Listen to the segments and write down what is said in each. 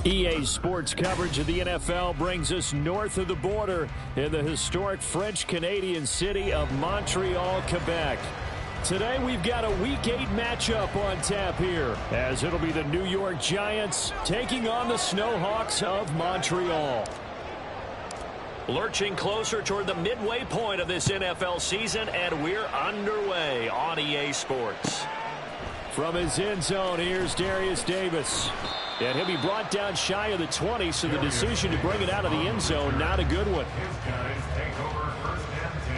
EA Sports coverage of the NFL brings us north of the border in the historic French-Canadian city of Montreal, Quebec. Today we've got a Week 8 matchup on tap here, as it'll be the New York Giants taking on the Snowhawks of Montreal. Lurching closer toward the midway point of this NFL season, and we're underway on EA Sports. From his end zone, here's Darius Davis. And he'll be brought down shy of the 20, so the decision to bring it out of the end zone, not a good one. His guys take over 1st and 10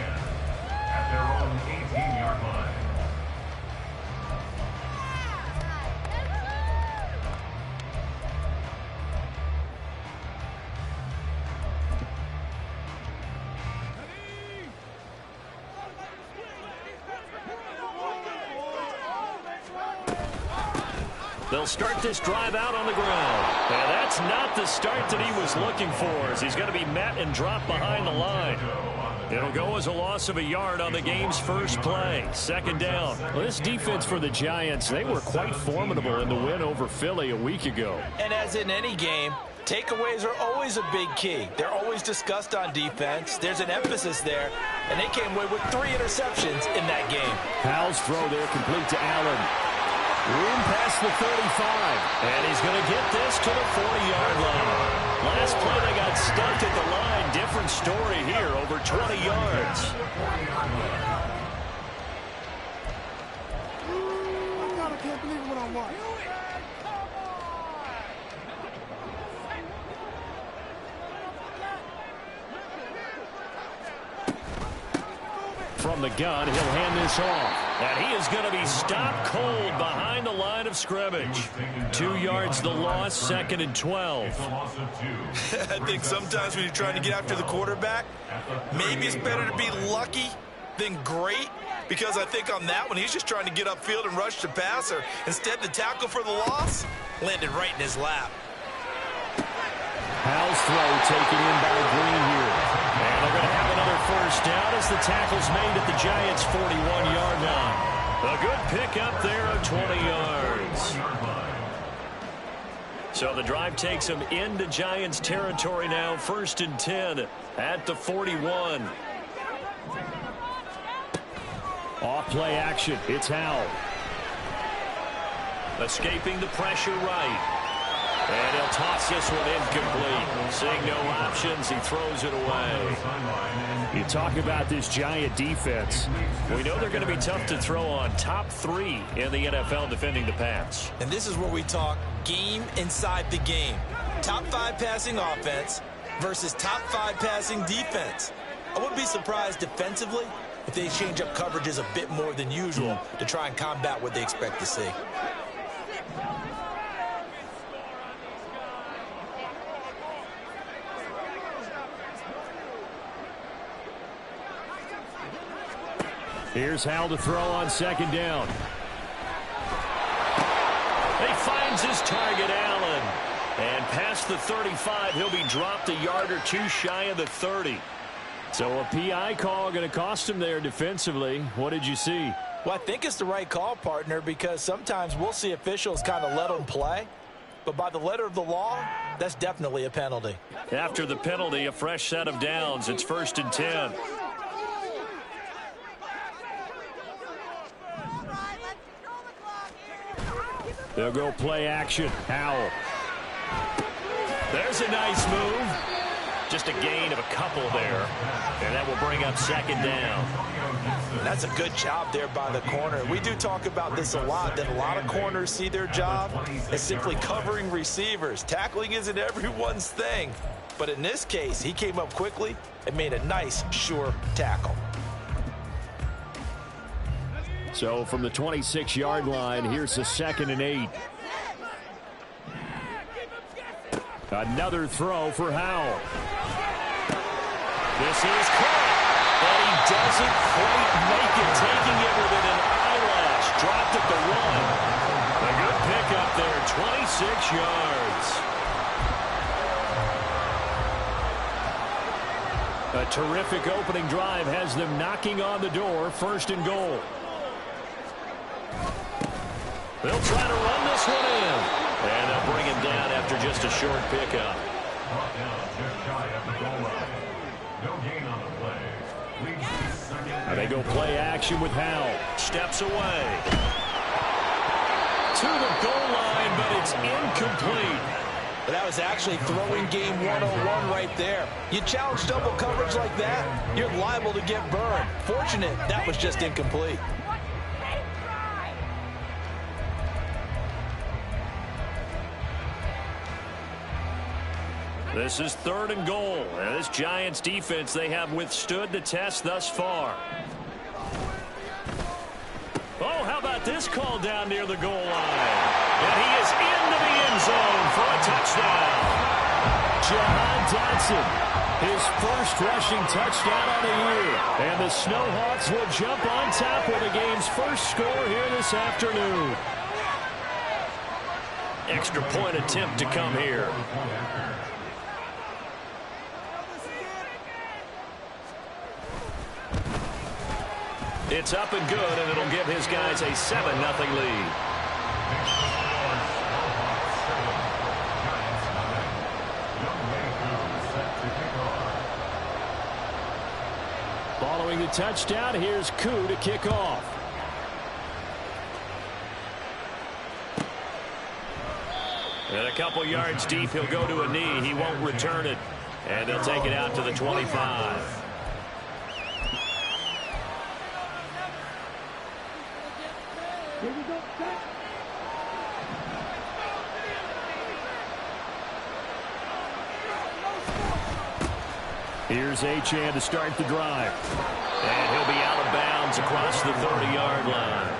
at their own 18-yard line. They'll start this drive out on the ground. And that's not the start that he was looking for, as he's going to be met and dropped behind the line. It'll go as a loss of a yard on the game's first play. 2nd down. Well, this defense for the Giants, they were quite formidable in the win over Philly a week ago. And as in any game, takeaways are always a big key. They're always discussed on defense. There's an emphasis there, and they came away with 3 interceptions in that game. Howell's throw there complete to Allen. Room past the 35, and he's going to get this to the 40-yard line. Last play, they got stuck at the line. Different story here, over 20 yards. I can't believe what I'm watching. From the gun, he'll hand this off. And he is going to be stopped cold behind the line of scrimmage. 2 yards the loss, 2nd and 12. I think sometimes when you're trying to get after the quarterback, maybe it's better to be lucky than great. Because I think on that one, he's just trying to get upfield and rush the passer. Instead, the tackle for the loss landed right in his lap. Howell's throw taken in by Green here. And they're going to have another 1st down as the tackle's made at the Giants' 41-yard line. A good pickup there of 20 yards. So the drive takes them into Giants territory now. 1st and 10 at the 41. Off play action. It's Howell. Escaping the pressure right. And he'll toss this one incomplete. Seeing no options, he throws it away. You talk about this Giant defense. We know they're going to be tough to throw on. Top 3 in the NFL defending the pass. And this is where we talk game inside the game. Top 5 passing offense versus top 5 passing defense. I wouldn't be surprised defensively if they change up coverages a bit more than usual to try and combat what they expect to see. Here's Howell to throw on 2nd down. He finds his target, Allen. And past the 35, he'll be dropped a yard or 2 shy of the 30. So a PI call going to cost him there defensively. What did you see? Well, I think it's the right call, partner, because sometimes we'll see officials kind of let them play. But by the letter of the law, that's definitely a penalty. After the penalty, a fresh set of downs. It's 1st and 10. They'll go play action. Howell. There's a nice move. Just a gain of a couple there. And that will bring up second down. That's a good job there by the corner. We do talk about this a lot, that a lot of corners see their job as simply covering receivers. Tackling isn't everyone's thing. But in this case, he came up quickly and made a nice, sure tackle. So from the 26-yard line, here's the 2nd and 8. Another throw for Howell. This is caught, but he doesn't quite make it, taking it within an eyelash. Dropped at the 1. A good pickup there, 26 yards. A terrific opening drive has them knocking on the door, 1st and goal. They'll try to run this one in. And they'll bring him down after just a short pickup. Brought down just shy of the goal line. No gain on the play. Leads to 2nd. And they go play action with Howell. Steps away. To the goal line, but it's incomplete. But that was actually throwing game 101 right there. You challenge double coverage like that, you're liable to get burned. Fortunate that was just incomplete. This is 3rd and goal. And this Giants defense, they have withstood the test thus far. Oh, how about this call down near the goal line? And he is into the end zone for a touchdown. Jahan Dotson, his first rushing touchdown on the year. And the Snowhawks will jump on top with the game's first score here this afternoon. Extra point attempt to come here. It's up and good, and it'll give his guys a 7-0 lead. Following the touchdown, here's Koo to kick off. And a couple yards deep, he'll go to a knee. He won't return it. And they'll take it out to the 25. Here's Achane to start the drive. And he'll be out of bounds across the 30-yard line.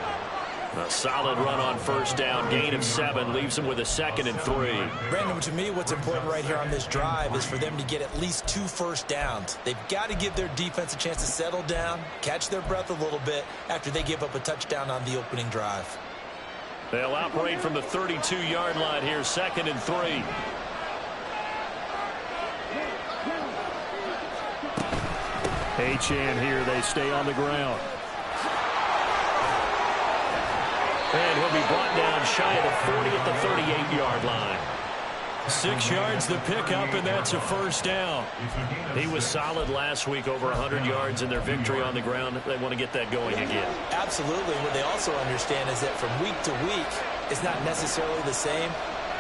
A solid run on 1st down. Gain of 7 leaves him with a 2nd and 3. Brandon, to me, what's important right here on this drive is for them to get at least 2 first downs. They've got to give their defense a chance to settle down, catch their breath a little bit after they give up a touchdown on the opening drive. They'll operate from the 32-yard line here, 2nd and 3. Achane here, they stay on the ground. And he'll be brought down shy of the 40 at the 38-yard line. 6 yards the pickup, and that's a 1st down. He was solid last week, over 100 yards in their victory on the ground. They want to get that going again. Absolutely. What they also understand is that from week to week, it's not necessarily the same,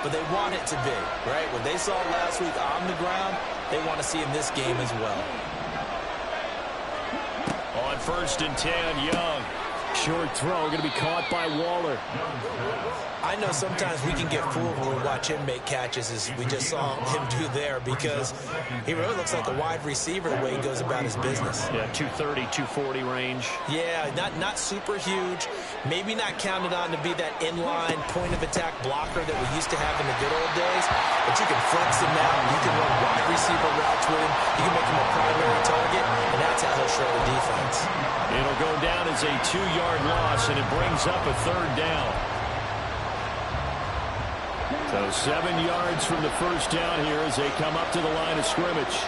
but they want it to be, right? What they saw last week on the ground, they want to see in this game as well. On 1st and 10, Young. Short throw, going to be caught by Waller. I know sometimes we can get fooled when we watch him make catches, as we just saw him do there, because he really looks like a wide receiver the way he goes about his business. Yeah, 230, 240 range. Yeah, not super huge. Maybe not counted on to be that inline point-of-attack blocker that we used to have in the good old days, but you can flex him out. You can run wide receiver routes with him. You can make him a primary target, and that's how he'll shred a defense. It'll go down as a 2-yard loss, and it brings up a 3rd down. So 7 yards from the 1st down here as they come up to the line of scrimmage.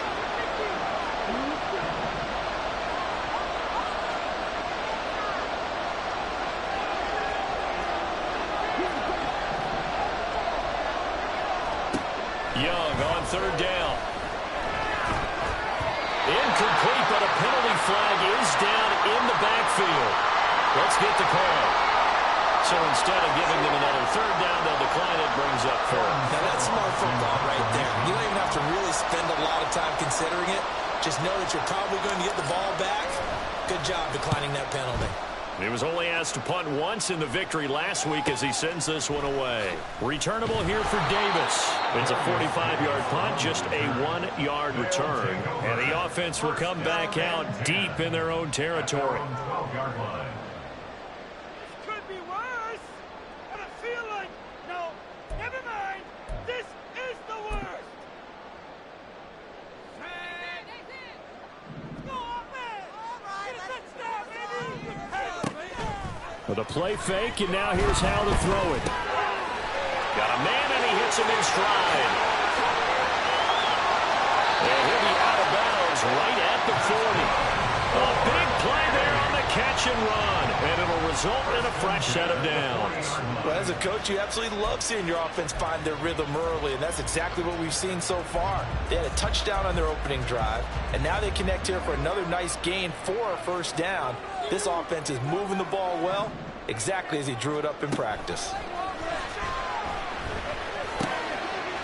Young on 3rd down. Incomplete, but a penalty flag is down in the backfield. Let's get the call. So instead of giving them another third down, they'll decline it, brings up third. Now that's smart football right there. You don't even have to really spend a lot of time considering it. Just know that you're probably going to get the ball back. Good job declining that penalty. He was only asked to punt once in the victory last week as he sends this one away. Returnable here for Davis. It's a 45-yard punt, just a 1-yard return. And the offense will come back out deep in their own territory. Could be worse, but I feel like, no, never mind. This is the worst. Go offense. All right, touchdown, baby. With a play fake, and now here's how to throw it. Got a man, and he hits him in stride. And he'll be out of bounds right at the 40. A big play there on the catch and run, and it'll result in a fresh set of downs. Well, as a coach, you absolutely love seeing your offense find their rhythm early, and that's exactly what we've seen so far. They had a touchdown on their opening drive, and now they connect here for another nice gain for a first down. This offense is moving the ball well, exactly as he drew it up in practice.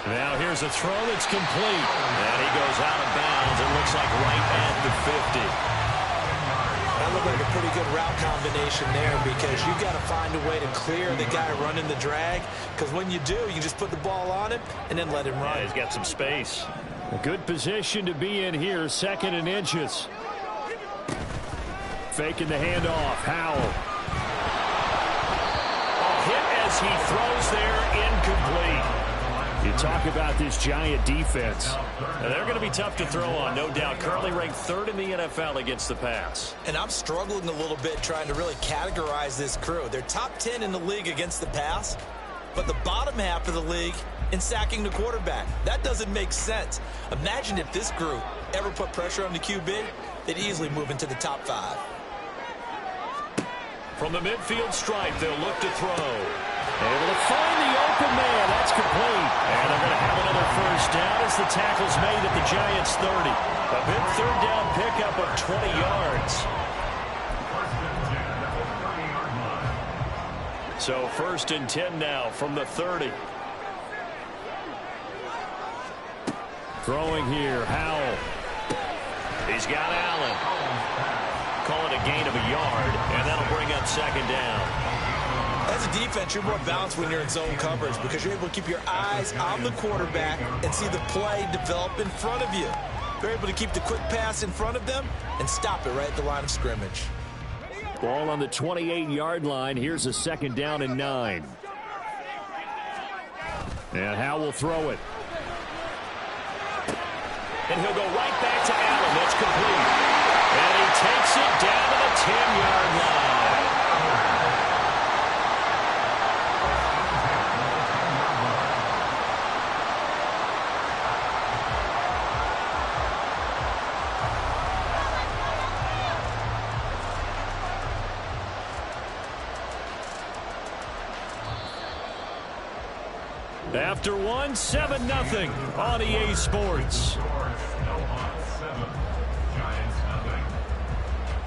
Now here's a throw that's complete. And he goes out of bounds. It looks like right at the 50. That looked like a pretty good route combination there because you've got to find a way to clear the guy running the drag, because when you do, you just put the ball on him and then let him run. Yeah, he's got some space. A good position to be in here, 2nd and inches. Faking the handoff. Howell. A hit as he throws there, incomplete. You talk about this Giant defense. And they're going to be tough to throw on, no doubt. Currently ranked 3rd in the NFL against the pass. And I'm struggling a little bit trying to really categorize this crew. They're top 10 in the league against the pass, but the bottom half of the league in sacking the quarterback. That doesn't make sense. Imagine if this group ever put pressure on the QB, they'd easily move into the top 5. From the midfield stripe, they'll look to throw. Able to find the open man. That's complete. And they're going to have another first down as the tackle's made at the Giants' 30. A big third down pickup of 20 yards. So 1st and 10 now from the 30. Throwing here, Howell. He's got Allen. Call it a gain of a yard, and that'll bring up 2nd down. As a defense, you're more balanced when you're in zone coverage because you're able to keep your eyes on the quarterback and see the play develop in front of you. You're able to keep the quick pass in front of them and stop it right at the line of scrimmage. Ball on the 28-yard line. Here's a 2nd down and 9. And Howell will throw it. And he'll go right back to Allen. That's complete. And he takes it down to the 10-yard line. After 7-0 on EA Sports.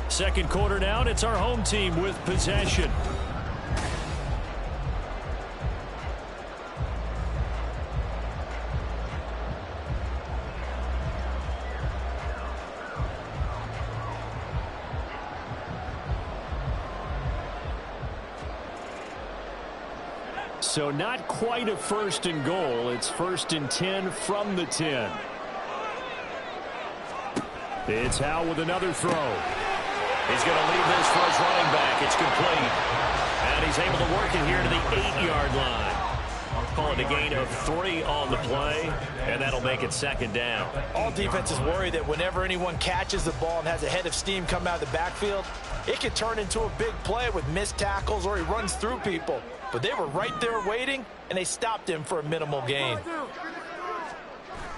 2nd quarter down, it's our home team with possession. So not quite a 1st and goal. It's 1st and 10 from the 10. It's Howell with another throw. He's going to leave this for his running back. It's complete. And he's able to work it here to the 8-yard line. Call it a gain of 3 on the play, and that'll make it 2nd down. All defenses worry that whenever anyone catches the ball and has a head of steam come out of the backfield, it can turn into a big play with missed tackles or he runs through people. But they were right there waiting, and they stopped him for a minimal gain.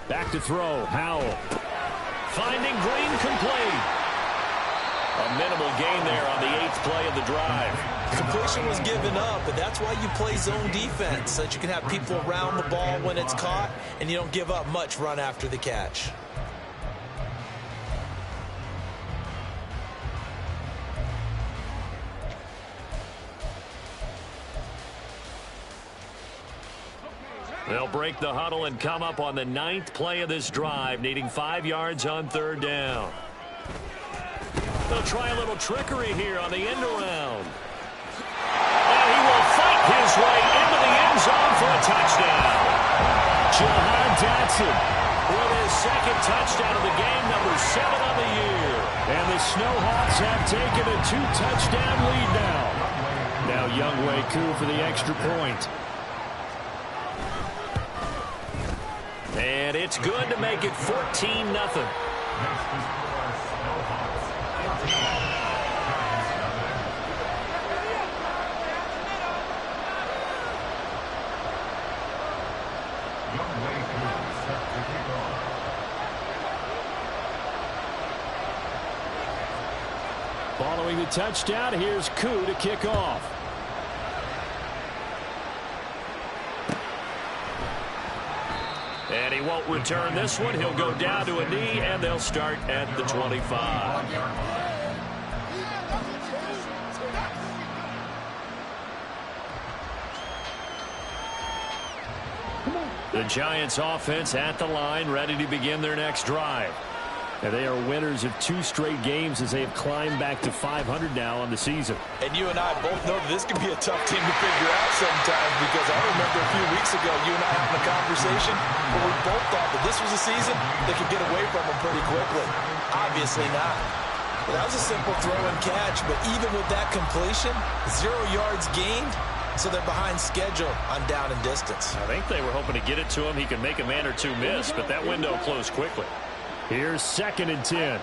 Back to throw, Howell. Finding Green complete. A minimal gain there on the 8th play of the drive. Completion was given up, but that's why you play zone defense, so that you can have people around the ball when it's caught, and you don't give up much run after the catch. They'll break the huddle and come up on the 9th play of this drive, needing 5 yards on 3rd down. They'll try a little trickery here on the end around. And he will fight his way into the end zone for a touchdown. Jahan Dotson with his 2nd touchdown of the game, number 7 on the year. And the Snowhawks have taken a 2-touchdown lead now. Now Younghoe Koo for the extra point. And it's good to make it 14-0. Following the touchdown, here's Koo to kick off. And he won't return this one. He'll go down to a knee, and they'll start at the 25. The Giants offense at the line, ready to begin their next drive. And they are winners of 2 straight games as they have climbed back to 500 now on the season. And you and I both know that this can be a tough team to figure out sometimes, because I remember a few weeks ago you and I having a conversation where we both thought that this was a season they could get away from them pretty quickly. Obviously not. But that was a simple throw and catch, but even with that completion, 0 yards gained, so they're behind schedule on down and distance. I think they were hoping to get it to him. He could make a man or two miss, but that window closed quickly. Here's 2nd and 10.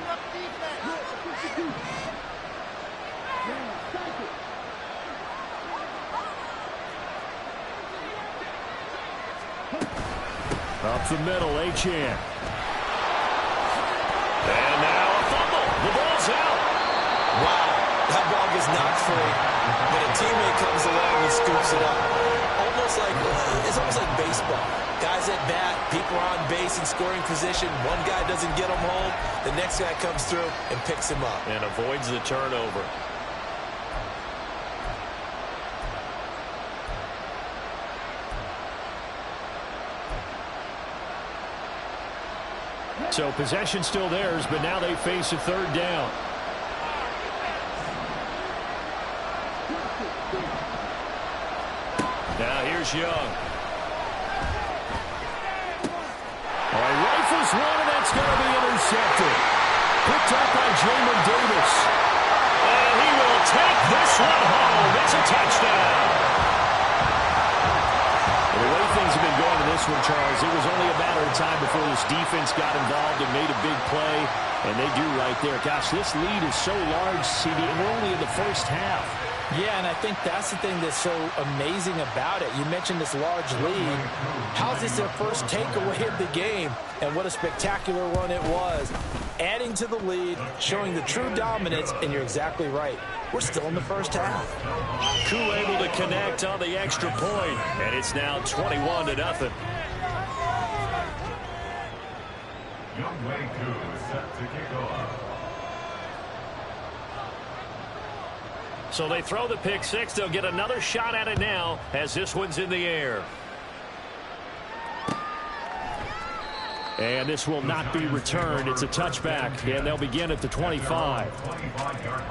Up the middle, Achane. And now a fumble. The ball's out. Wow, that ball gets knocked free, but a teammate comes along and scoops it up. It's almost like baseball. Guys at bat, people are on base in scoring position. One guy doesn't get him home. The next guy comes through and picks him up. And avoids the turnover. So possession still theirs, but now they face a 3rd down. Now here's Young. Rifles one, and that's going to be intercepted. Picked up by Jamin Davis. And he will take this one home. It's a touchdown. The way things have been going in this one, Charles, it was only a matter of time before this defense got involved and made a big play. And they do right there. Gosh, this lead is so large, CD, and we're only in the first half. Yeah, and I think that's the thing that's so amazing about it. You mentioned this large lead. How's this their first takeaway of the game? And what a spectacular one it was. Adding to the lead, showing the true dominance, and you're exactly right. We're still in the first half. Koo able to connect on the extra point, and it's now 21-0. Younghoe Koo is set to kick off. So they throw the pick six. They'll get another shot at it now as this one's in the air. And this will not be returned. It's a touchback, and they'll begin at the 25. 25-yard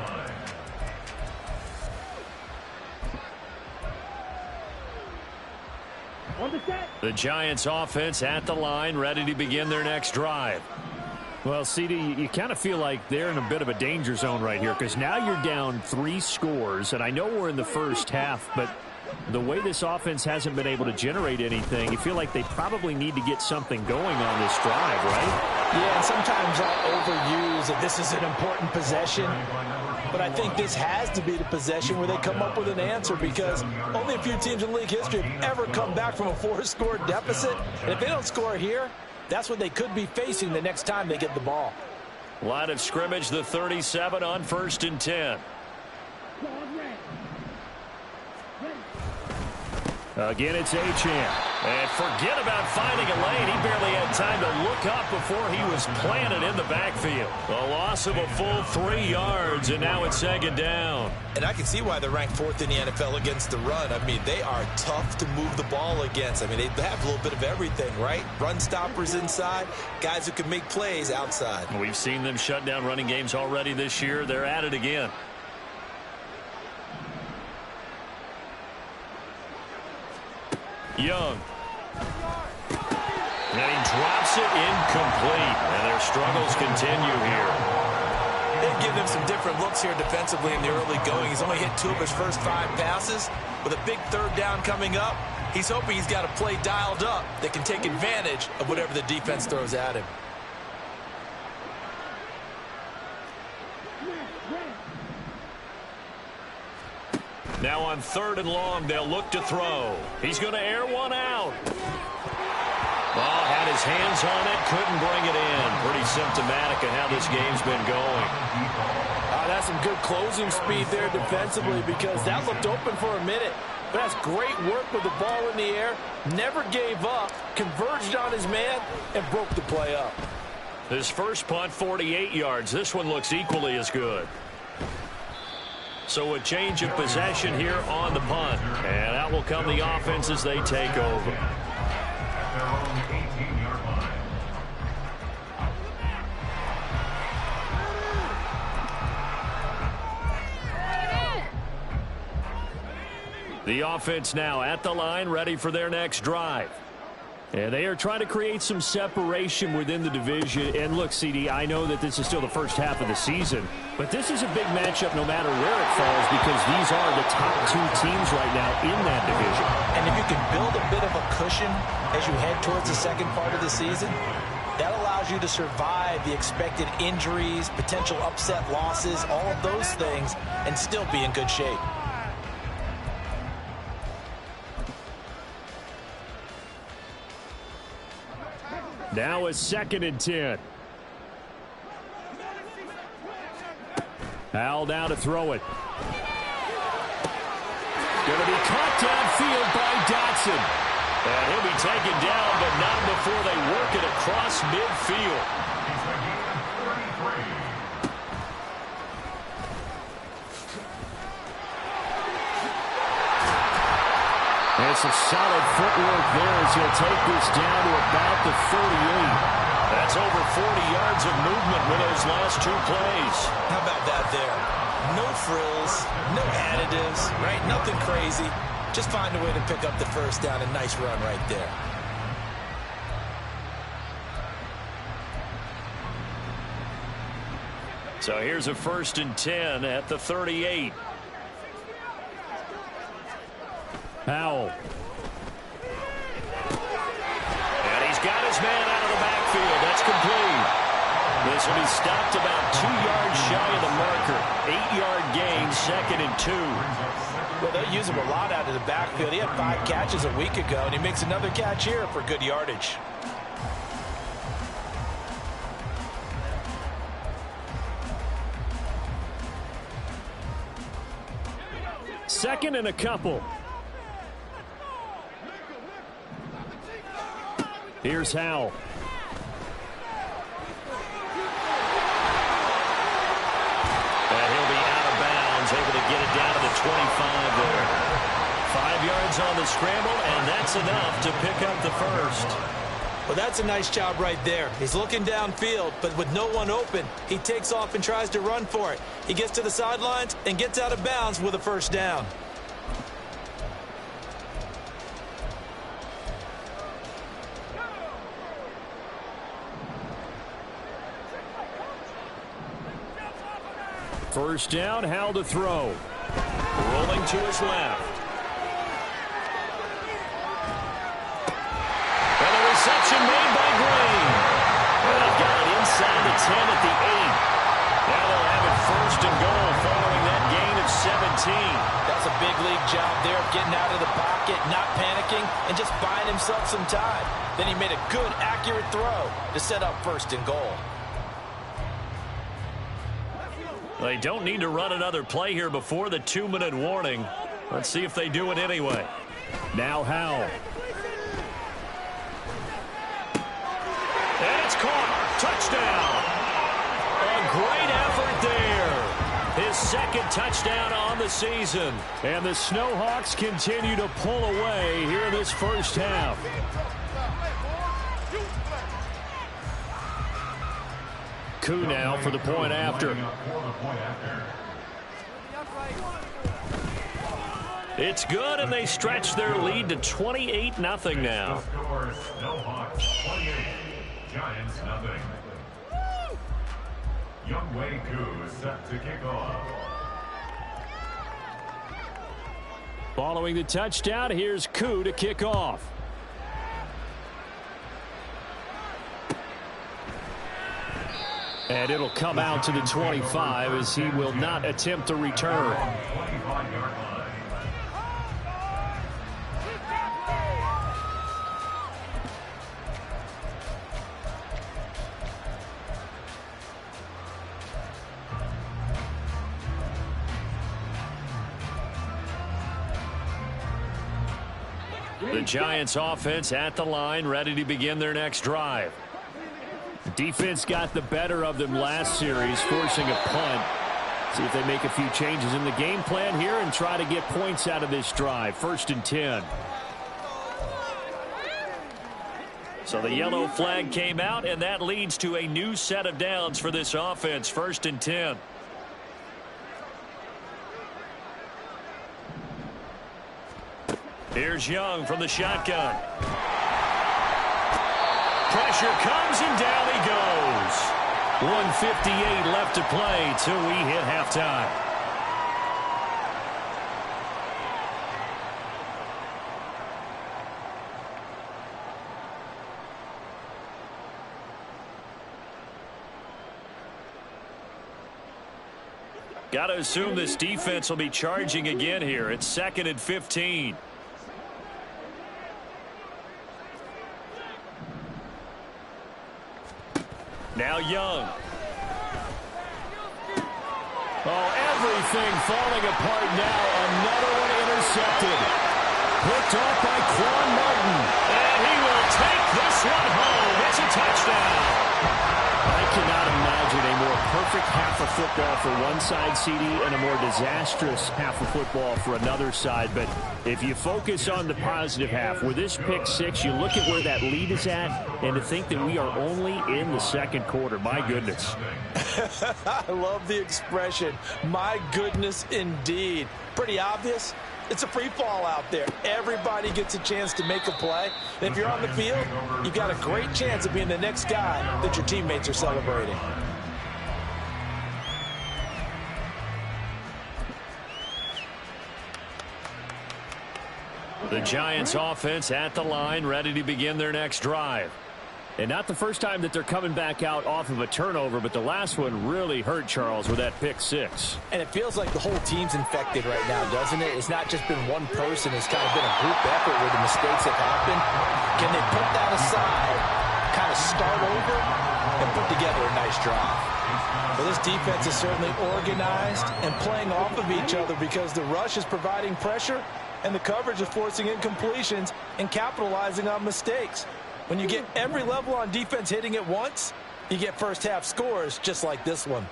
line. The Giants offense at the line, ready to begin their next drive. Well, CD, you kind of feel like they're in a bit of a danger zone right here because now you're down 3 scores, and I know we're in the first half, but the way this offense hasn't been able to generate anything, you feel like they probably need to get something going on this drive, right? Yeah, and sometimes I'll overuse that this is an important possession, but I think this has to be the possession where they come up with an answer because only a few teams in league history have ever come back from a 4-score deficit, and if they don't score here, that's what they could be facing the next time they get the ball. Line of scrimmage, the 37 on 1st and 10. Again, it's Achane. And forget about finding a lane. He barely had time to look up before he was planted in the backfield. A loss of a full 3 yards, and now it's second down. And I can see why they're ranked 4th in the NFL against the run. I mean, they are tough to move the ball against. I mean, they have a little bit of everything, right? Run stoppers inside, guys who can make plays outside. We've seen them shut down running games already this year. They're at it again. Young. And he drops it incomplete. And their struggles continue here. They've given him some different looks here defensively in the early going. He's only hit 2 of his first 5 passes. With a big 3rd down coming up, he's hoping he's got a play dialed up that can take advantage of whatever the defense throws at him. Now on 3rd and long, they'll look to throw. He's going to air one out. Ball had his hands on it, couldn't bring it in. Pretty symptomatic of how this game's been going. That's some good closing speed there defensively because that looked open for a minute. But that's great work with the ball in the air. Never gave up, converged on his man, and broke the play up. His first punt, 48 yards. This one looks equally as good. So a change of possession here on the punt. And out will come the offense as they take over. Their own 18-yard line. The offense now at the line, ready for their next drive. And they are trying to create some separation within the division. And look, CD, I know that this is still the first half of the season, but this is a big matchup no matter where it falls because these are the top 2 teams right now in that division. And if you can build a bit of a cushion as you head towards the second part of the season, that allows you to survive the expected injuries, potential upset losses, all of those things, and still be in good shape. Now a 2nd and 10. Howell now to throw it. Going to be caught downfield by Dotson. And he'll be taken down, but not before they work it across midfield. And some solid footwork there as he'll take this down to about the 38. That's over 40 yards of movement with those last 2 plays. How about that there? No frills, no additives, right? Nothing crazy. Just find a way to pick up the first down. A nice run right there. So here's a 1st and 10 at the 38. Howell. And he's got his man out of the backfield. That's complete. This will be stopped about 2 yards shy of the marker. 8-yard gain, 2nd and 2. Well, they use him a lot out of the backfield. He had 5 catches a week ago, and he makes another catch here for good yardage. Second and a couple. Here's Howell. And he'll be out of bounds, able to get it down to the 25 there. 5 yards on the scramble, and that's enough to pick up the first. Well, that's a nice job right there. He's looking downfield, but with no one open, he takes off and tries to run for it. He gets to the sidelines and gets out of bounds with a first down. First down, Howell to throw. Rolling to his left. And a reception made by Green. And they've got it inside the 10 at the 8. Now they'll have it 1st and goal following that gain of 17. That's a big league job there of getting out of the pocket, not panicking, and just buying himself some time. Then he made a good, accurate throw to set up 1st and goal. They don't need to run another play here before the 2-minute warning. Let's see if they do it anyway. Now Howell. And it's caught. Touchdown. A great effort there. His second touchdown on the season. And the Snowhawks continue to pull away here in this first half. Koo now for the point after. It's good, and they stretch their lead to 28-0 now. Snowhawks 28, Giants nothing. Younghoe Koo is set to kick off. Following the touchdown, here's Koo to kick off. And it'll come out to the 25 as he will not attempt to return. 25-yard line. The Giants offense at the line, ready to begin their next drive. Defense got the better of them last series, forcing a punt. See if they make a few changes in the game plan here and try to get points out of this drive. 1st and 10. So the yellow flag came out, and that leads to a new set of downs for this offense. 1st and 10. Here's Young from the shotgun. Pressure comes, and down he goes. 1:58 left to play till we hit halftime. Got to assume this defense will be charging again here. It's 2nd and 15. Now Young. Oh, everything falling apart now. Another one intercepted. Picked off by Quan Martin. And he will take this one home. It's a touchdown. I cannot imagine a more perfect half of football for one side, CD, and a more disastrous half of football for another side. But if you focus on the positive half, with this pick six, you look at where that lead is at, and to think that we are only in the second quarter. My goodness. I love the expression. My goodness, indeed. Pretty obvious. It's a free fall out there. Everybody gets a chance to make a play. And if you're on the field, you've got a great chance of being the next guy that your teammates are celebrating. The Giants offense at the line, ready to begin their next drive. And not the first time that they're coming back out off of a turnover, but the last one really hurt, Charles, with that pick six. And it feels like the whole team's infected right now, doesn't it? It's not just been one person. It's kind of been a group effort where the mistakes have happened. Can they put that aside, kind of start over, and put together a nice drive? Well, this defense is certainly organized and playing off of each other because the rush is providing pressure and the coverage is forcing incompletions and capitalizing on mistakes. When you get every level on defense hitting at once, you get first half scores just like this one.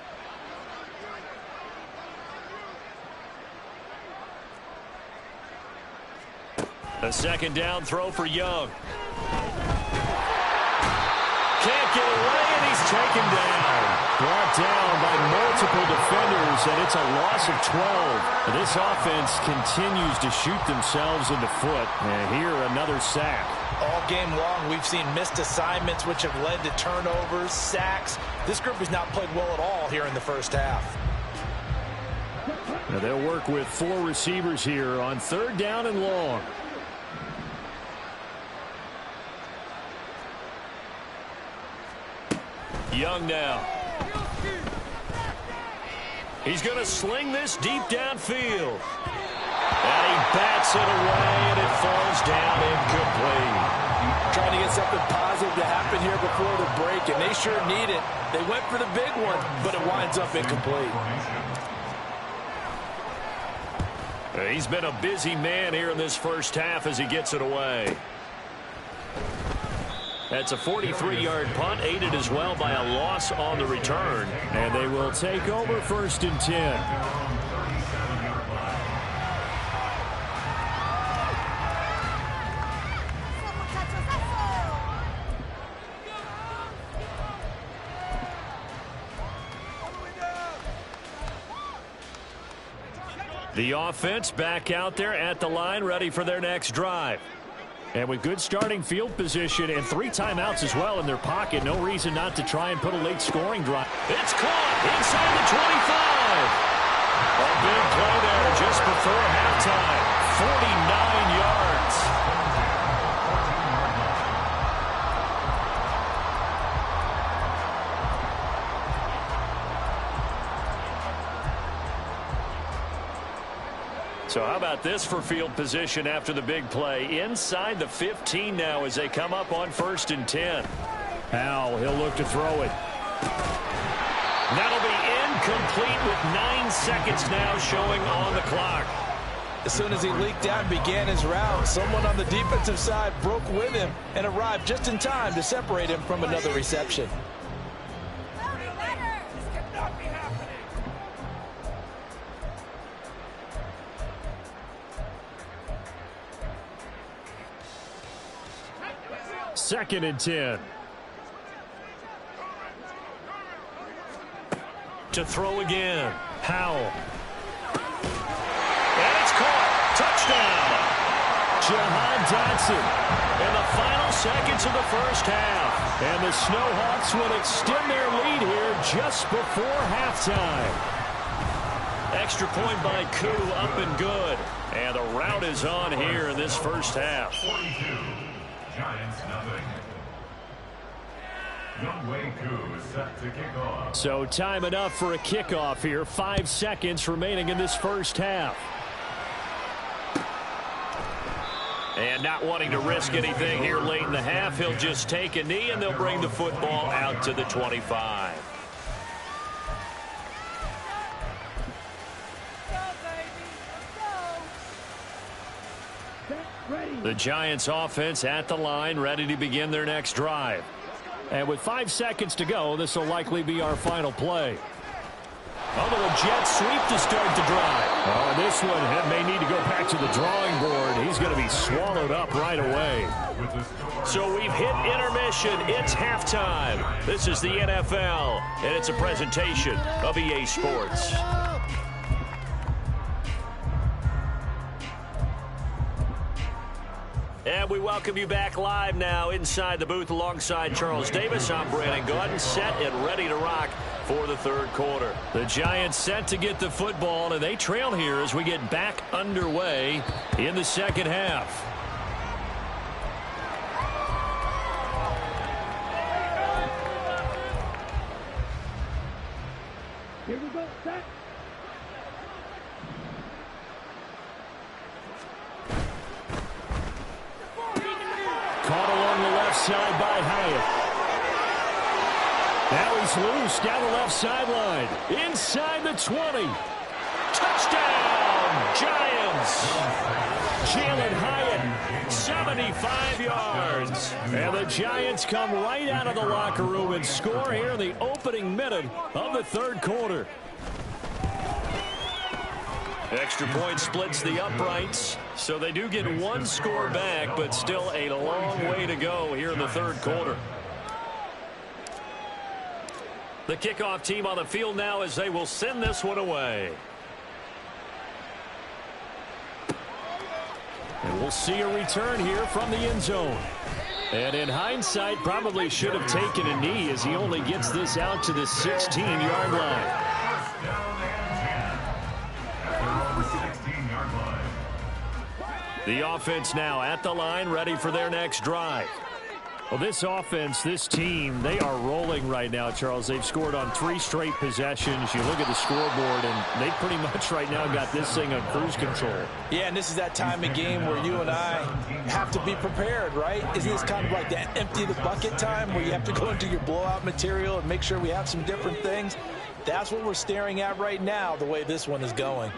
A second down throw for Young. Can't get away, and he's taken down. Brought down by multiple defenders, and it's a loss of 12. This offense continues to shoot themselves in the foot. And here, another sack. All game long, we've seen missed assignments, which have led to turnovers, sacks. This group has not played well at all here in the first half. Now they'll work with 4 receivers here on 3rd down and long. Young now. He's going to sling this deep downfield. And he bats it away, and it falls down incomplete. Trying to get something positive to happen here before the break, and they sure need it. They went for the big one, but it winds up incomplete. He's been a busy man here in this first half as he gets it away. That's a 43-yard punt, aided as well by a loss on the return. And they will take over 1st and 10. The offense back out there at the line, ready for their next drive. And with good starting field position and 3 timeouts as well in their pocket, no reason not to try and put a late scoring drive. It's caught inside the 25. A big play there just before halftime. 49 yards. So how about this for field position after the big play? Inside the 15 now as they come up on 1st and 10. Howell, he'll look to throw it. That'll be incomplete with 9 seconds now showing on the clock. As soon as he leaked out and began his route, someone on the defensive side broke with him and arrived just in time to separate him from another reception. Second and 10. To throw again. Howell. And it's caught. Touchdown. Jahan Dotson. In the final seconds of the first half. And the Snowhawks will extend their lead here just before halftime. Extra point by Koo, up and good. And the rout is on here in this first half. 42. Giants nothing. Younghoe Koo is set to kick off. So time enough for a kickoff here. 5 seconds remaining in this first half. And not wanting to risk anything here late in the half, he'll just take a knee and they'll bring the football out to the 25. The Giants offense at the line, ready to begin their next drive. And with 5 seconds to go, this will likely be our final play. A little jet sweep to start the drive. Oh, this one may need to go back to the drawing board. He's going to be swallowed up right away. So we've hit intermission. It's halftime. This is the NFL, and it's a presentation of EA Sports. And we welcome you back live now inside the booth alongside Charles Davis. I'm Brandon Gaudin, set and ready to rock for the third quarter. The Giants set to get the football, and they trail here as we get back underway in the second half. Here we go, set. Caught along the left side by Hyatt. Now he's loose down the left sideline. Inside the 20. Touchdown, Giants. Jalen Hyatt, 75 yards. And the Giants come right out of the locker room and score here in the opening minute of the third quarter. Extra point splits the uprights, so they do get one score back, but still a long way to go here in the third quarter. The kickoff team on the field now as they will send this one away. And we'll see a return here from the end zone. And in hindsight, probably should have taken a knee as he only gets this out to the 16-yard line. The offense now at the line, ready for their next drive. Well, this offense, this team, they are rolling right now, Charles. They've scored on 3 straight possessions. You look at the scoreboard, and they pretty much right now got this thing on cruise control. Yeah, and this is that time of game where you and I have to be prepared, right? Isn't this kind of like that empty the bucket time where you have to go into your blowout material and make sure we have some different things? That's what we're staring at right now, the way this one is going.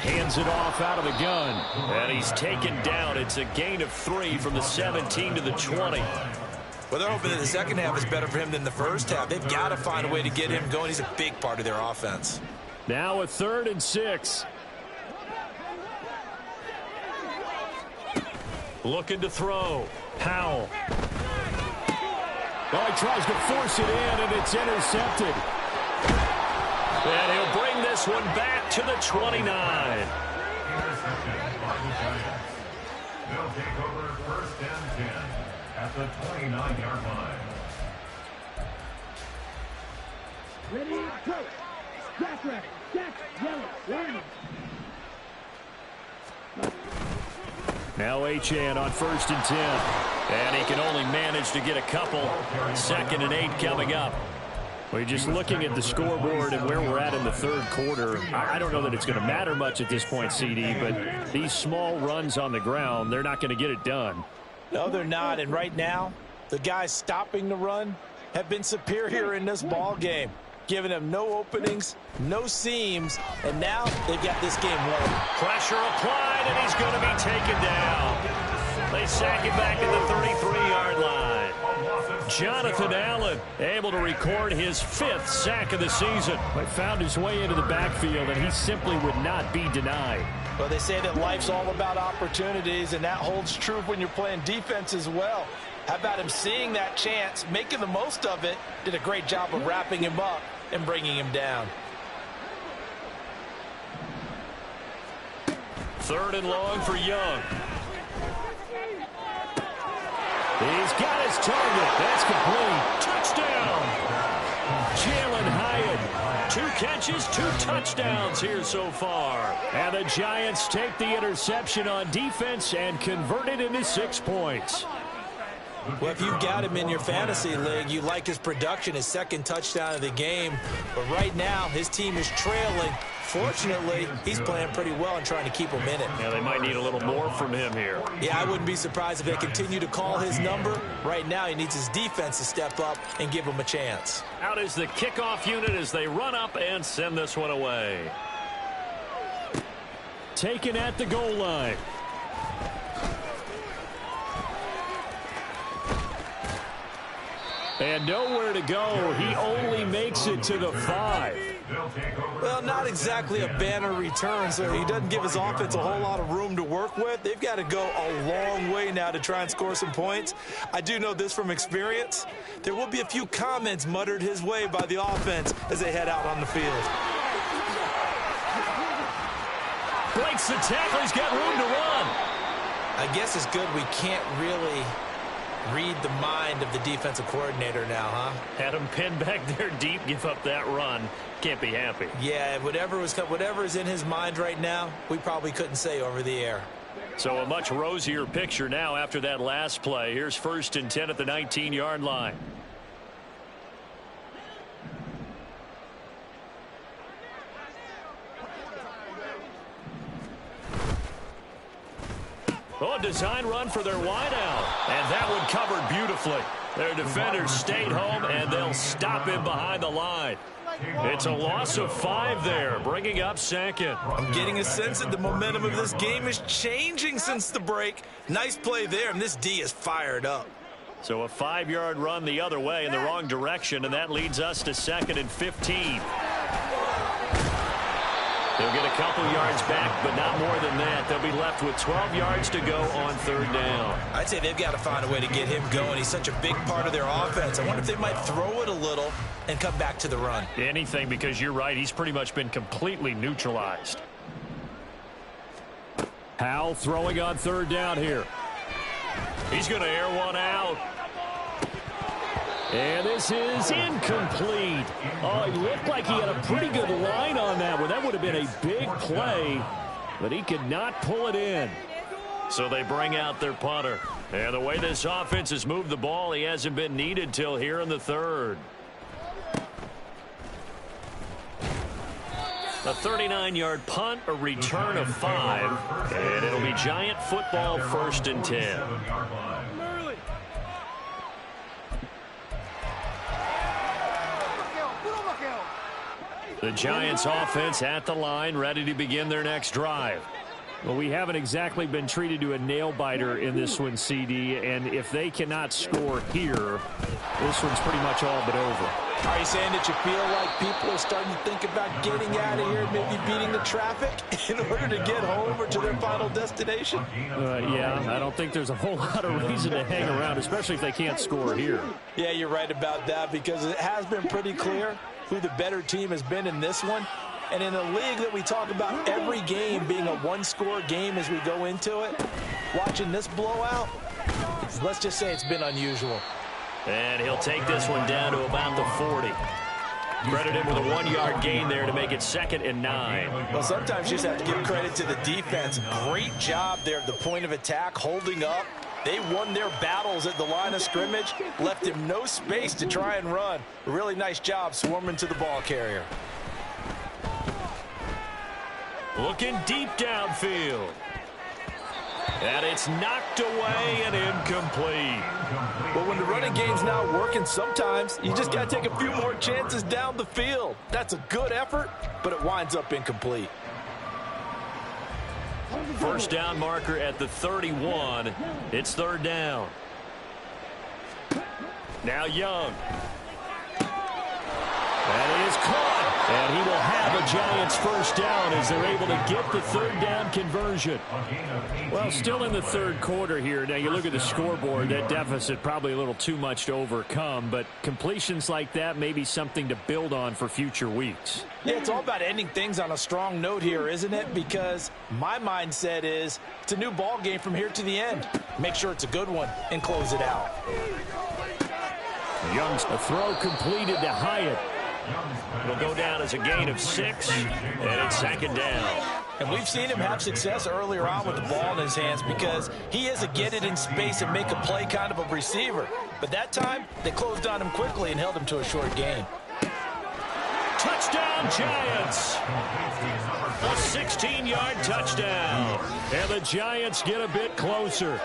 hands it off out of the gun. And he's taken down. It's a gain of 3 from the 17 to the 20. Well, they're hoping that the second half is better for him than the first half. They've got to find a way to get him going. He's a big part of their offense. Now a 3rd and 6. Looking to throw. Howell. Oh, he tries to force it in, and it's intercepted. And he'll bring this one back to the 29. Intercepted by the Giants. They'll take over 1st and 10 at the 29-yard line. Ready, go. Jack red, Jack yellow, line. Now Achane on 1st and 10. And he can only manage to get a couple. 2nd and 8 coming up. We're just looking at the scoreboard and where we're at in the 3rd quarter. I don't know that it's going to matter much at this point, CD, but these small runs on the ground, they're not going to get it done. No, they're not. And right now, the guys stopping the run have been superior in this ball game, giving them no openings, no seams, and now they've got this game won. Pressure applied, and he's going to be taken down. They sack it back at the 33-yard line. Jonathan Allen able to record his 5th sack of the season. But found his way into the backfield, and he simply would not be denied. Well, they say that life's all about opportunities, and that holds true when you're playing defense as well. How about him seeing that chance, making the most of it, did a great job of wrapping him up and bringing him down. 3rd and long for Young. He's got his target. That's complete. Touchdown. Jalen Hyatt. 2 catches, 2 touchdowns here so far. And the Giants take the interception on defense and convert it into 6 points. Well, if you've got him in your fantasy league, you like his production, his 2nd touchdown of the game. But right now, his team is trailing. Fortunately, he's playing pretty well and trying to keep him in it. Yeah, they might need a little more from him here. Yeah, I wouldn't be surprised if they continue to call his number. Right now, he needs his defense to step up and give him a chance. Out is the kickoff unit as they run up and send this one away. Taken at the goal line. And nowhere to go. He only makes it to the 5. Well, not exactly a banner return, so he doesn't give his offense a whole lot of room to work with. They've got to go a long way now to try and score some points. I do know this from experience. There will be a few comments muttered his way by the offense as they head out on the field. Breaks the tackle. He's got room to run. I guess it's good we can't really read the mind of the defensive coordinator now, huh? Had him pinned back there deep, give up that run. Can't be happy. Yeah, whatever is in his mind right now, we probably couldn't say over the air. So a much rosier picture now after that last play. Here's 1st and 10 at the 19-yard line. Oh, a design run for their wideout. And that one covered beautifully. Their defenders stayed home, and they'll stop him behind the line. It's a loss of 5 there, bringing up 2nd. I'm getting a sense that the momentum of this game is changing since the break. Nice play there, and this D is fired up. So a 5-yard run the other way in the wrong direction, and that leads us to 2nd and 15. They'll get a couple yards back, but not more than that. They'll be left with 12 yards to go on 3rd down. I'd say they've got to find a way to get him going. He's such a big part of their offense. I wonder if they might throw it a little and come back to the run. Anything, because you're right. He's pretty much been completely neutralized. Howell throwing on 3rd down here. He's going to air one out. And this is incomplete. Oh, he looked like he had a pretty good line on that one. That would have been a big play, but he could not pull it in. So they bring out their punter. And the way this offense has moved the ball, he hasn't been needed till here in the 3rd. A 39-yard punt, a return of 5, and it'll be Giant football 1st and 10. The Giants offense at the line, ready to begin their next drive. Well, we haven't exactly been treated to a nail-biter in this one, CD, and if they cannot score here, this one's pretty much all but over. Are you saying that you feel like people are starting to think about getting out of here, maybe beating the traffic in order to get home or to their final destination? Yeah, I don't think there's a whole lot of reason to hang around, especially if they can't score here. Yeah, you're right about that, because it has been pretty clear who the better team has been in this one. And in a league that we talk about every game being a one-score game as we go into it, watching this blowout, let's just say it's been unusual. And he'll take this one down to about the 40. Credit him with a 1-yard gain there to make it 2nd and 9. Well, sometimes you just have to give credit to the defense. Great job there at the point of attack, holding up. They won their battles at the line of scrimmage, left him no space to try and run. A really nice job swarming to the ball carrier. Looking deep downfield. And it's knocked away and incomplete. Well, when the running game's not working, sometimes you just got to take a few more chances down the field. That's a good effort, but it winds up incomplete. First down marker at the 31. It's 3rd down. Now Young. That is caught. And he will have a Giants first down as they're able to get the 3rd down conversion. Well, still in the 3rd quarter here. Now, you look at the scoreboard, that deficit probably a little too much to overcome, but completions like that may be something to build on for future weeks. Yeah, it's all about ending things on a strong note here, isn't it? Because my mindset is it's a new ball game from here to the end. Make sure it's a good one and close it out. Young's a throw completed to Hyatt. It'll go down as a gain of 6, and it's 2nd down. And we've seen him have success earlier on with the ball in his hands because he is a get it in space and make a play kind of a receiver. But that time, they closed on him quickly and held him to a short gain. Touchdown, Giants! A 16-yard touchdown. And the Giants get a bit closer.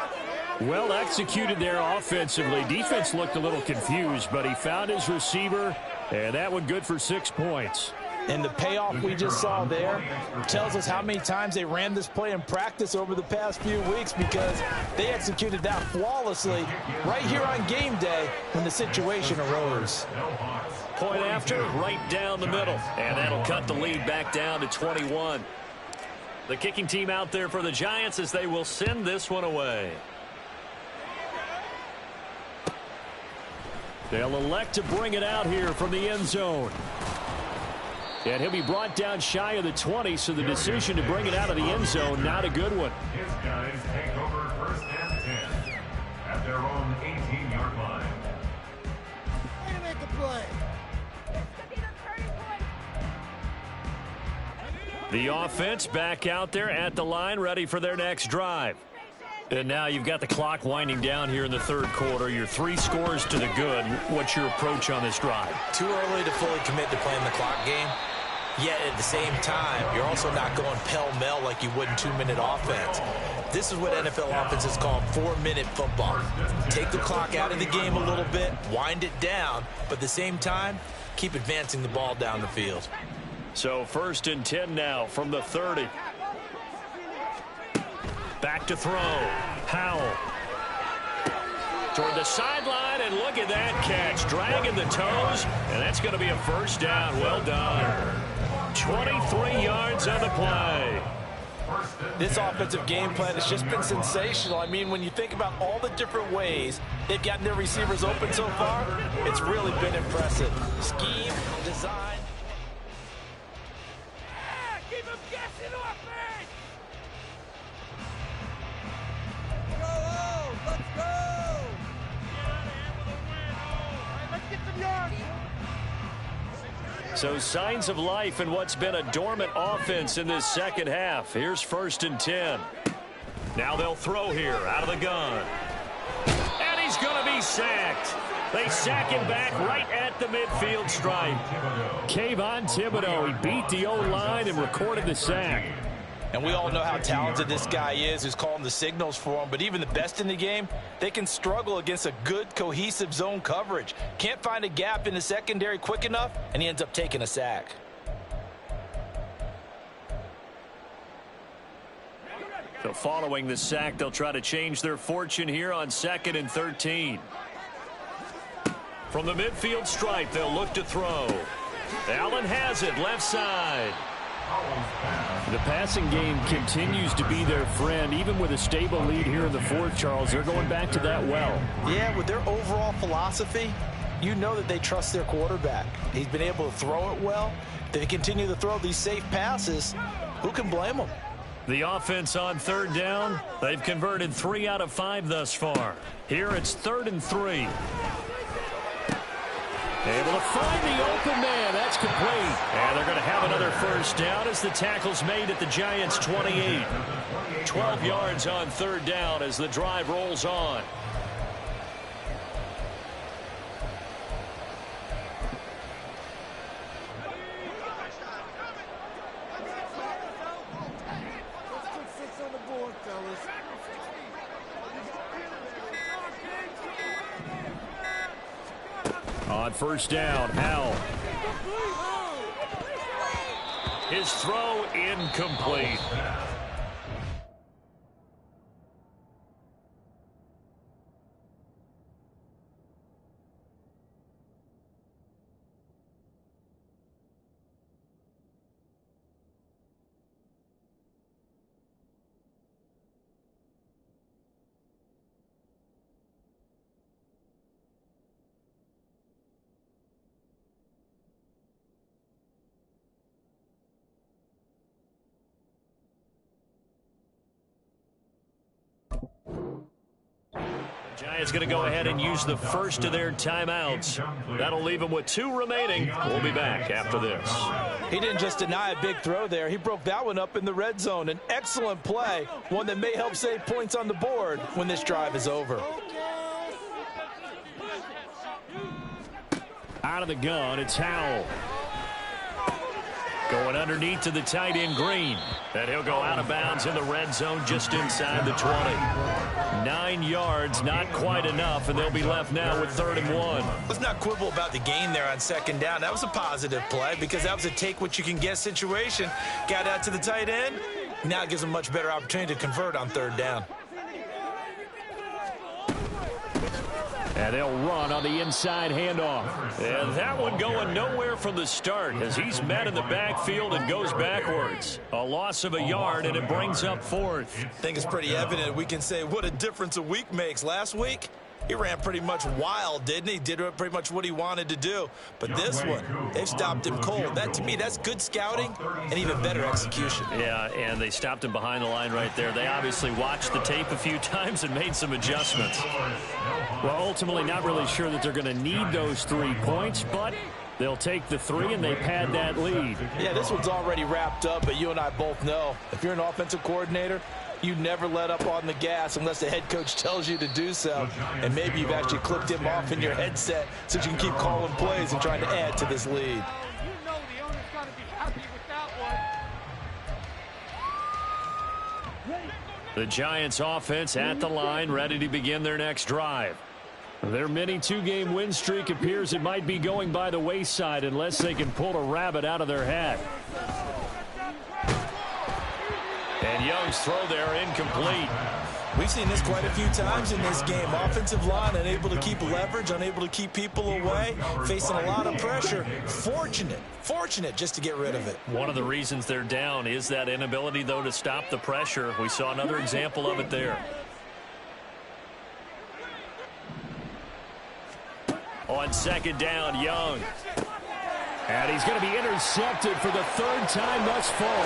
Well executed there offensively. Defense looked a little confused, but he found his receiver, and that one good for 6 points. And the payoff we just saw there tells us how many times they ran this play in practice over the past few weeks, because they executed that flawlessly right here on game day when the situation arose. Point after, right down the middle. And that'll cut the lead back down to 21. The kicking team out there for the Giants as they will send this one away. They'll elect to bring it out here from the end zone. And he'll be brought down shy of the 20, so the decision to bring it out of the end zone, not a good one. His guys take over 1st and 10 at their own 18-yard line. Way to make a play. The offense back out there at the line, ready for their next drive. And now you've got the clock winding down here in the 3rd quarter. You're 3 scores to the good. What's your approach on this drive? Too early to fully commit to playing the clock game. Yet at the same time, you're also not going pell-mell like you would in 2-minute offense. This is what NFL offenses call 4-minute football. Take the clock out of the game a little bit, wind it down, but at the same time, keep advancing the ball down the field. So 1st and 10 now from the 30. Back to throw. Howell. Toward the sideline, and look at that catch. Dragging the toes, and that's going to be a first down. Well done. 23 yards on the play. This offensive game plan has just been sensational. I mean, when you think about all the different ways they've gotten their receivers open so far, it's really been impressive. Scheme, design. Yeah, keep him guessing off me. Let's go! Get out of here with a win. All right, let's get some yards. So signs of life in what's been a dormant offense in this 2nd half. Here's 1st and 10. Now they'll throw here out of the gun. And he's going to be sacked. They sack him back right at the midfield stripe. Kayvon Thibodeaux, he beat the O-line and recorded the sack. And we all know how talented this guy is, who's calling the signals for him. But even the best in the game, they can struggle against a good, cohesive zone coverage. Can't find a gap in the secondary quick enough, and he ends up taking a sack. So following the sack, they'll try to change their fortune here on 2nd and 13. From the midfield stripe, they'll look to throw. Allen has it, left side. The passing game continues to be their friend. Even with a stable lead here in the fourth, Charles, they're going back to that well. Yeah, with their overall philosophy, you know that they trust their quarterback. He's been able to throw it well. They continue to throw these safe passes. Who can blame them? The offense on 3rd down, they've converted 3 out of 5 thus far. Here it's 3rd and 3. Able to find the open man. That's complete. And they're going to have another first down as the tackle's made at the Giants' 28. 12 yards on 3rd down as the drive rolls on. On 1st down, Howell. His throw incomplete. Giants going to go ahead and use the first of their timeouts. That'll leave them with 2 remaining. We'll be back after this. He didn't just deny a big throw there. He broke that one up in the red zone. An excellent play, one that may help save points on the board when this drive is over. Out of the gun, it's Howell. Going underneath to the tight end, Green. And he'll go out of bounds in the red zone just inside the 20. 9 yards, not quite enough, and they'll be left now with 3rd and 1. Let's not quibble about the gain there on 2nd down. That was a positive play because that was a take-what-you-can-get situation. Got out to the tight end. Now it gives them a much better opportunity to convert on 3rd down. And they'll run on the inside handoff. And that one going nowhere from the start as he's met in the backfield and goes backwards. A loss of a yard, and it brings up 4th. I think it's pretty evident. We can say what a difference a week makes. Last week, he ran pretty much wild, didn't he? Did pretty much what he wanted to do. But this one, they've stopped him cold. That, to me, that's good scouting and even better execution. Yeah, and they stopped him behind the line right there. They obviously watched the tape a few times and made some adjustments. Well, ultimately, not really sure that they're going to need those 3 points, but they'll take the 3 and they pad that lead. Yeah, this one's already wrapped up, but you and I both know if you're an offensive coordinator, you never let up on the gas unless the head coach tells you to do so. And maybe you've actually clicked him off in your headset so you can keep calling plays and trying to add to this lead. You know the owner's going to be happy with that one. The Giants offense at the line, ready to begin their next drive. Their mini 2-game win streak appears it might be going by the wayside unless they can pull a rabbit out of their hat. And Young's throw there incomplete. We've seen this quite a few times in this game. Offensive line unable to keep leverage, unable to keep people away, facing a lot of pressure. Fortunate just to get rid of it. One of the reasons they're down is that inability, though, to stop the pressure. We saw another example of it there. On 2nd down, Young. And he's going to be intercepted for the 3rd time thus far.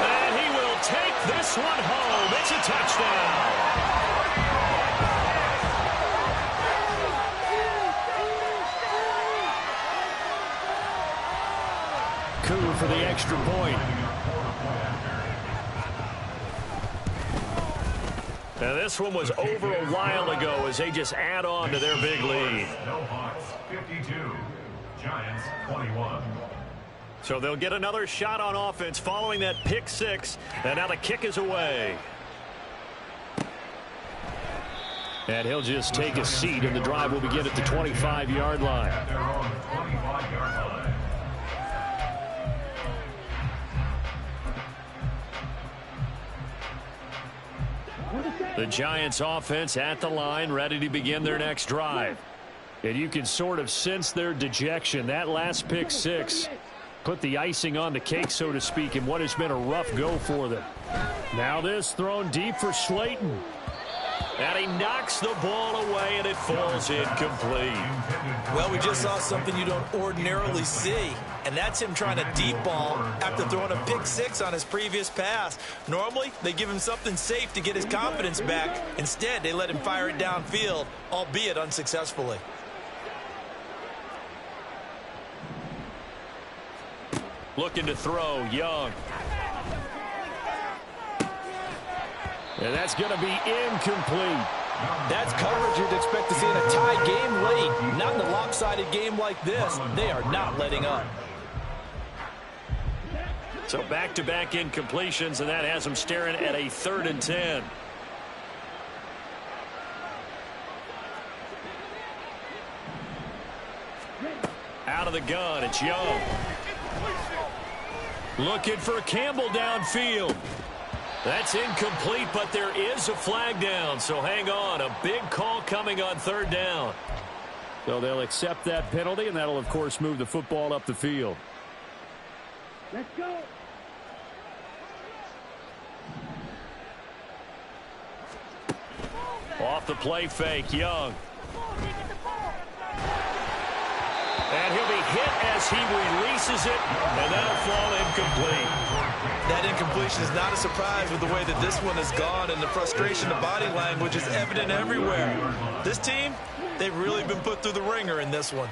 And he will take this one home. It's a touchdown. Koo for the extra point. Now this one was over a while ago as they just add on to their big lead. Hawks 52, Giants 21. So they'll get another shot on offense following that pick 6. And now the kick is away. And he'll just take a seat, and the drive will begin at the 25-yard line. At their own 25-yard line. The Giants offense at the line, ready to begin their next drive. And you can sort of sense their dejection. That last pick six put the icing on the cake, so to speak, in what has been a rough go for them. Now this thrown deep for Slayton. And he knocks the ball away, and it falls incomplete. Well, we just saw something you don't ordinarily see, and that's him trying to deep ball after throwing a pick six on his previous pass. Normally, they give him something safe to get his confidence back. Instead, they let him fire it downfield, albeit unsuccessfully. Looking to throw, Young. And that's going to be incomplete. That's coverage you'd expect to see in a tie game late. Not in a lopsided game like this. They are not letting up. So back-to-back incompletions, and that has them staring at a 3rd and 10. Out of the gun, it's Young. Looking for Campbell downfield. That's incomplete, but there is a flag down, so hang on. A big call coming on 3rd down. So they'll accept that penalty, and that'll, of course, move the football up the field. Let's go. Off the play fake, Young. And he'll be hit as he releases it, and that'll fall incomplete. That incompletion is not a surprise with the way that this one has gone, and the frustration, the body language is evident everywhere. This team, they've really been put through the ringer in this one.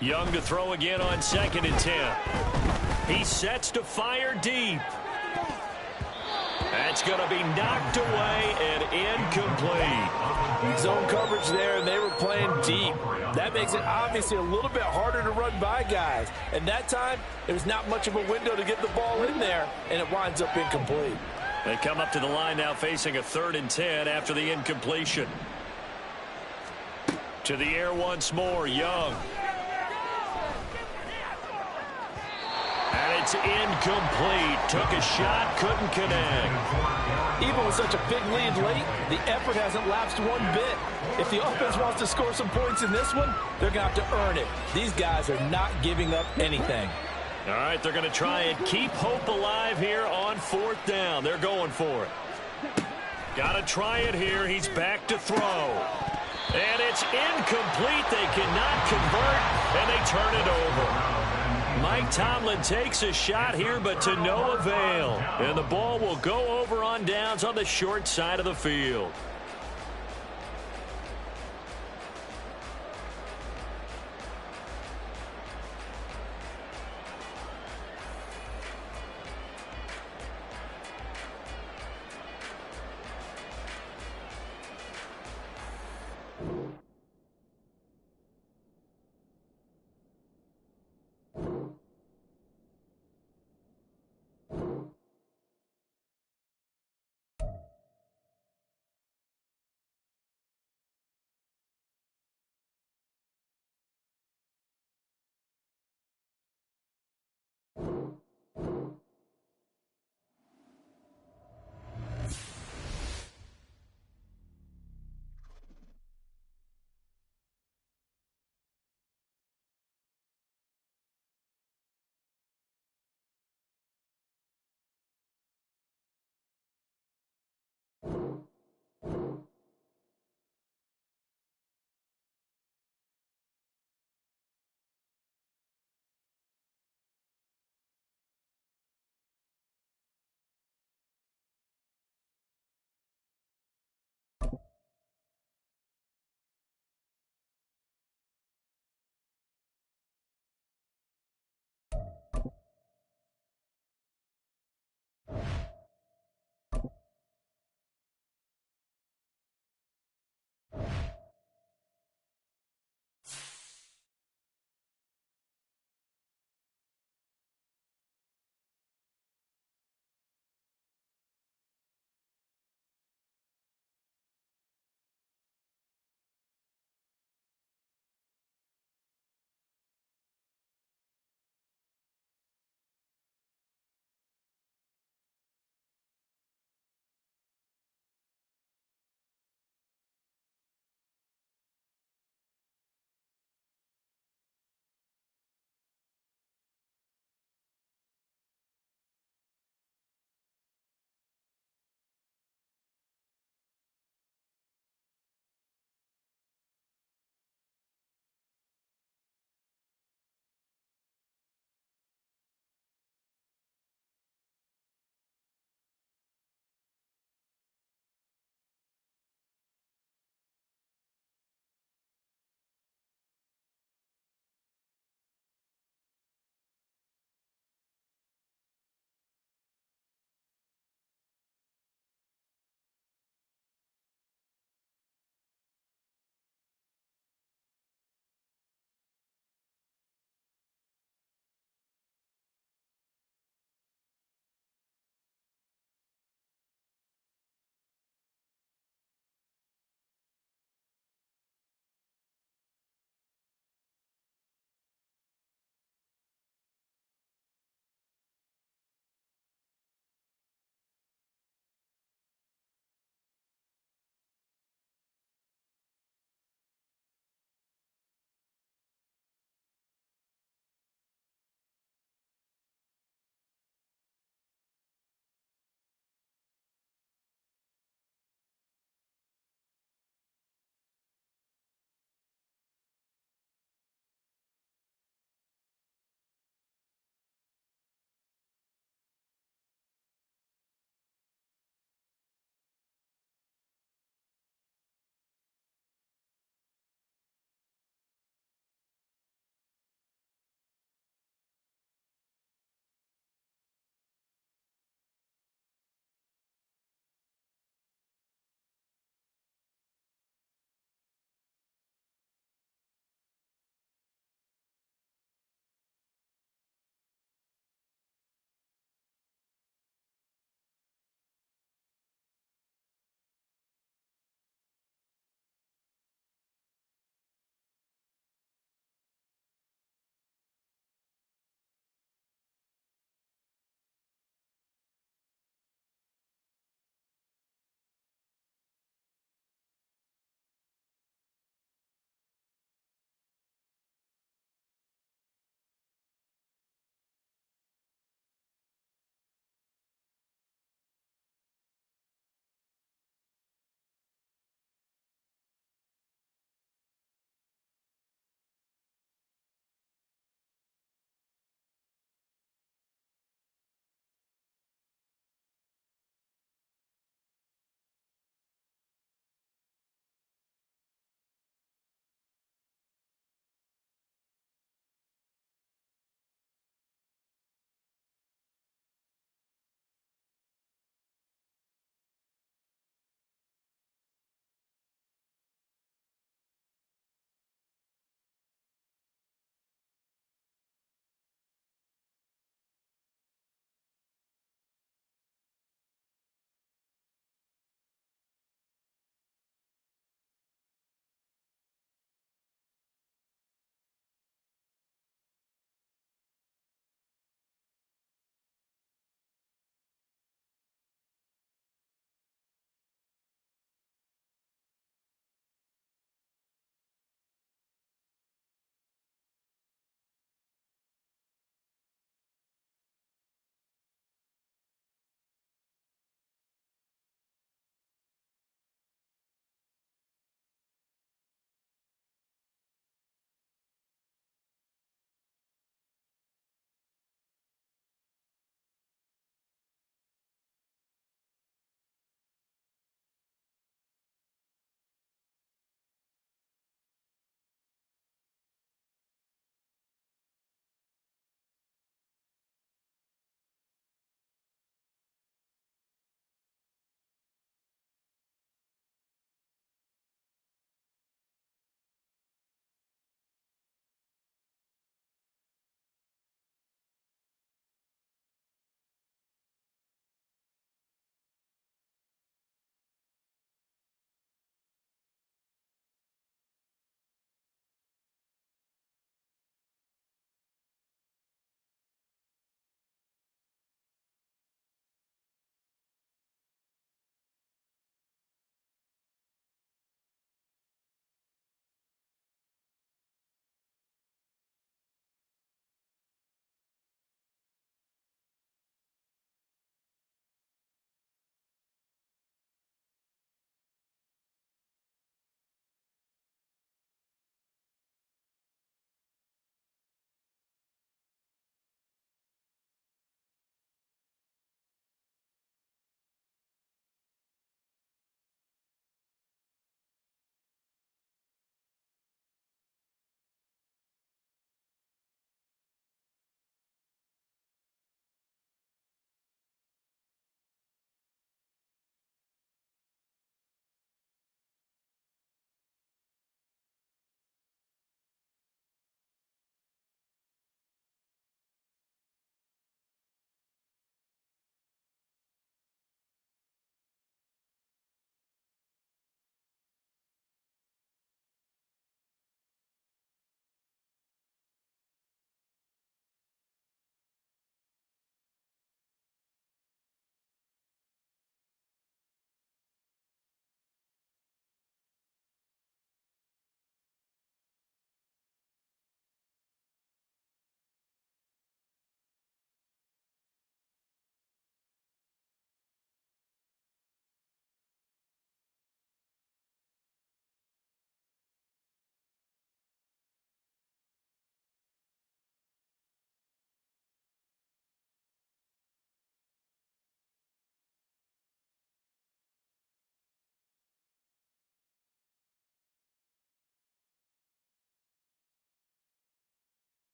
Young to throw again on 2nd and 10. He sets to fire deep. That's going to be knocked away and incomplete. Zone coverage there, and they were playing deep. That makes it obviously a little bit harder to run by guys. And that time, there was not much of a window to get the ball in there, and it winds up incomplete. They come up to the line now facing a 3rd and 10 after the incompletion. To the air once more, Young. And it's incomplete. Took a shot, couldn't connect. Even with such a big lead late, the effort hasn't lapsed one bit. If the offense wants to score some points in this one, they're going to have to earn it. These guys are not giving up anything. All right, they're going to try and keep hope alive here on 4th down. They're going for it. Got to try it here. He's back to throw. And it's incomplete. They cannot convert, and they turn it over. Mike Tomlin takes a shot here, but to no avail. And the ball will go over on downs on the short side of the field.